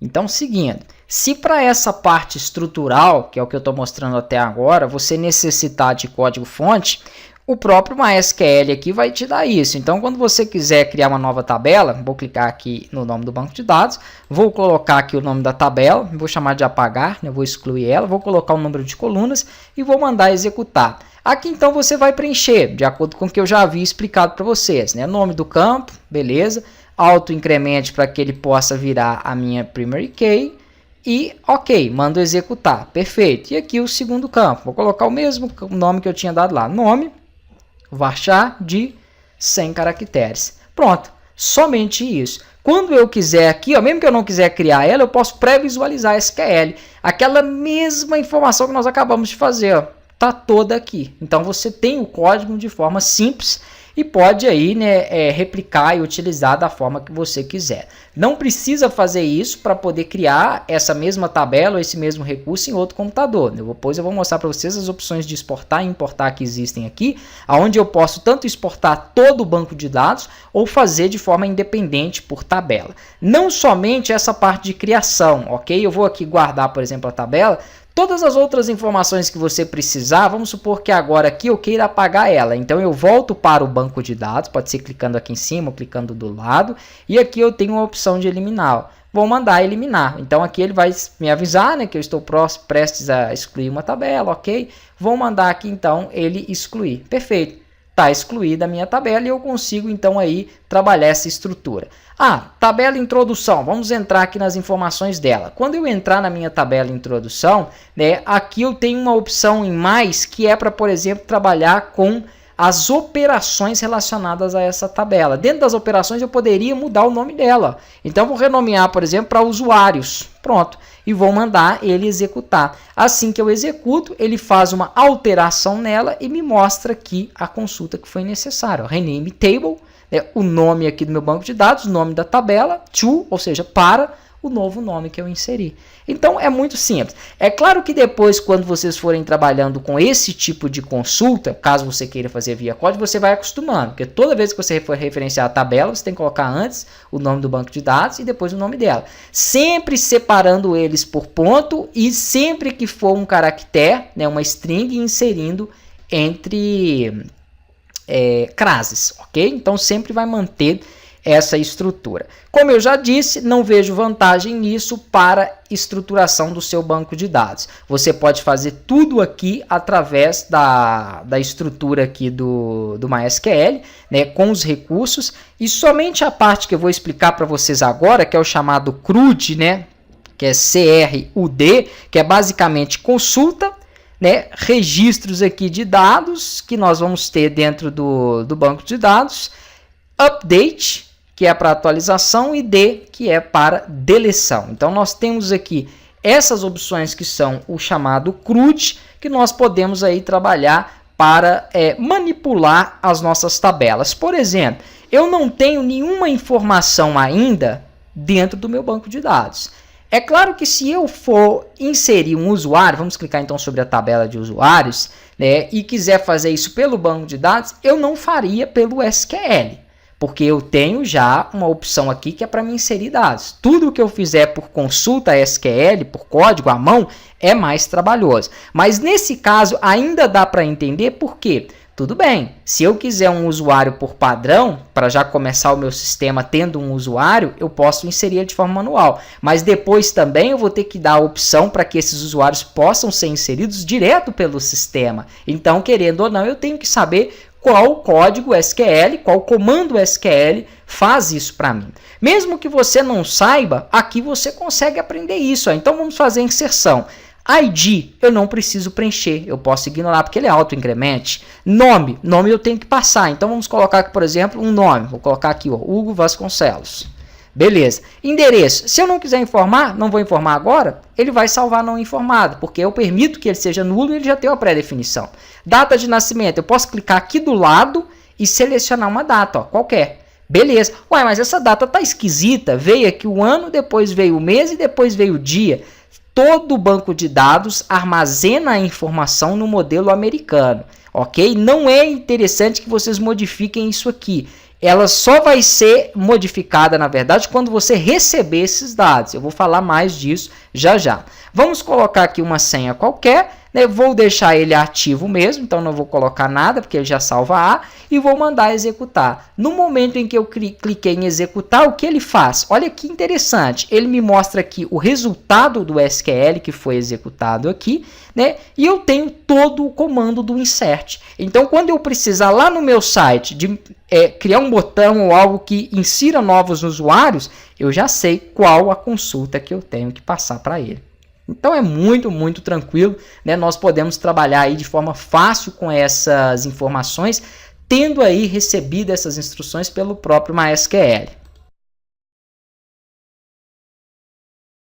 Então, seguindo, se para essa parte estrutural, que é o que eu estou mostrando até agora, você necessitar de código-fonte, o próprio MySQL aqui vai te dar isso. Então, quando você quiser criar uma nova tabela, vou clicar aqui no nome do banco de dados, vou colocar aqui o nome da tabela, vou chamar de apagar, né? Vou excluir ela, vou colocar o número de colunas e vou mandar executar. Aqui, então, você vai preencher, de acordo com o que eu já havia explicado para vocês, né? Nome do campo, beleza, auto-incremente para que ele possa virar a minha primary key. E ok, mando executar, perfeito. E aqui o segundo campo, vou colocar o mesmo nome que eu tinha dado lá, nome, varchar de 100 caracteres. Pronto, somente isso. Quando eu quiser aqui, ó, mesmo que eu não quiser criar ela, eu posso pré-visualizar SQL. Aquela mesma informação que nós acabamos de fazer, ó, tá toda aqui. Então você tem o código de forma simples e pode aí, né, replicar e utilizar da forma que você quiser. Não precisa fazer isso para poder criar essa mesma tabela ou esse mesmo recurso em outro computador. Depois eu vou mostrar para vocês as opções de exportar e importar que existem aqui, onde eu posso tanto exportar todo o banco de dados ou fazer de forma independente por tabela. Não somente essa parte de criação, ok? Eu vou aqui guardar, por exemplo, a tabela. Todas as outras informações que você precisar, vamos supor que agora aqui eu queira apagar ela. Então eu volto para o banco de dados, pode ser clicando aqui em cima ou clicando do lado. E aqui eu tenho uma opção de eliminar. Vou mandar eliminar. Então aqui ele vai me avisar, né, que eu estou prestes a excluir uma tabela, ok? Vou mandar aqui então ele excluir. Perfeito. Está excluída a minha tabela e eu consigo então aí trabalhar essa estrutura. Tabela introdução, vamos entrar aqui nas informações dela. Quando eu entrar na minha tabela introdução, né, aqui eu tenho uma opção em mais que é para, por exemplo, trabalhar com as operações relacionadas a essa tabela. Dentro das operações eu poderia mudar o nome dela. Então vou renomear, por exemplo, para usuários. Pronto. E vou mandar ele executar. Assim que eu executo, ele faz uma alteração nela e me mostra aqui a consulta que foi necessária. Rename table, né, o nome aqui do meu banco de dados, nome da tabela, to, ou seja, para o novo nome que eu inseri. Então é muito simples. É claro que depois, quando vocês forem trabalhando com esse tipo de consulta, caso você queira fazer via código, você vai acostumando, porque toda vez que você for referenciar a tabela, você tem que colocar antes o nome do banco de dados e depois o nome dela. Sempre separando eles por ponto e sempre que for um caractere, né, uma string, inserindo entre crases, ok? Então sempre vai manter essa estrutura. Como eu já disse, não vejo vantagem nisso para estruturação do seu banco de dados. Você pode fazer tudo aqui através da estrutura aqui do MySQL, né, com os recursos, e somente a parte que eu vou explicar para vocês agora, que é o chamado CRUD, né, que é CRUD, que é basicamente consulta, né, registros aqui de dados que nós vamos ter dentro do banco de dados, update, que é para atualização, e D, que é para deleção. Então nós temos aqui essas opções que são o chamado CRUD, que nós podemos aí trabalhar para manipular as nossas tabelas. Por exemplo, eu não tenho nenhuma informação ainda dentro do meu banco de dados. É claro que se eu for inserir um usuário, vamos clicar então sobre a tabela de usuários, né, e quiser fazer isso pelo banco de dados, eu não faria pelo SQL. Porque eu tenho já uma opção aqui que é para me inserir dados. Tudo que eu fizer por consulta SQL, por código à mão, é mais trabalhoso. Mas nesse caso ainda dá para entender por quê. Tudo bem, se eu quiser um usuário por padrão, para já começar o meu sistema tendo um usuário, eu posso inserir ele de forma manual. Mas depois também eu vou ter que dar a opção para que esses usuários possam ser inseridos direto pelo sistema. Então, querendo ou não, eu tenho que saber qual código SQL, qual comando SQL faz isso para mim. Mesmo que você não saiba, aqui você consegue aprender isso. Então vamos fazer a inserção. ID eu não preciso preencher, eu posso ignorar porque ele é auto-incremente. Nome eu tenho que passar. Então vamos colocar aqui, por exemplo, um nome. Vou colocar aqui, ó, Hugo Vasconcelos. Beleza. Endereço. Se eu não quiser informar, não vou informar agora, ele vai salvar não informado, porque eu permito que ele seja nulo e ele já tem uma pré-definição. Data de nascimento. Eu posso clicar aqui do lado e selecionar uma data, ó, qualquer. Beleza. Ué, mas essa data tá esquisita. Veio aqui o ano, depois veio o mês e depois veio o dia. Todo banco de dados armazena a informação no modelo americano, ok? Não é interessante que vocês modifiquem isso aqui. ela só vai ser modificada, na verdade, quando você receber esses dados. Eu vou falar mais disso já já. Vamos colocar aqui uma senha qualquer, né? Vou deixar ele ativo mesmo, então não vou colocar nada, porque ele já salva A, e vou mandar executar. No momento em que eu cliquei em executar, o que ele faz? Olha que interessante, ele me mostra aqui o resultado do SQL que foi executado aqui, né? E eu tenho todo o comando do insert. Então, quando eu precisar lá no meu site de criar um botão ou algo que insira novos usuários, eu já sei qual a consulta que eu tenho que passar para ele. Então é muito, muito tranquilo, né? Nós podemos trabalhar aí de forma fácil com essas informações, tendo aí recebido essas instruções pelo próprio MySQL.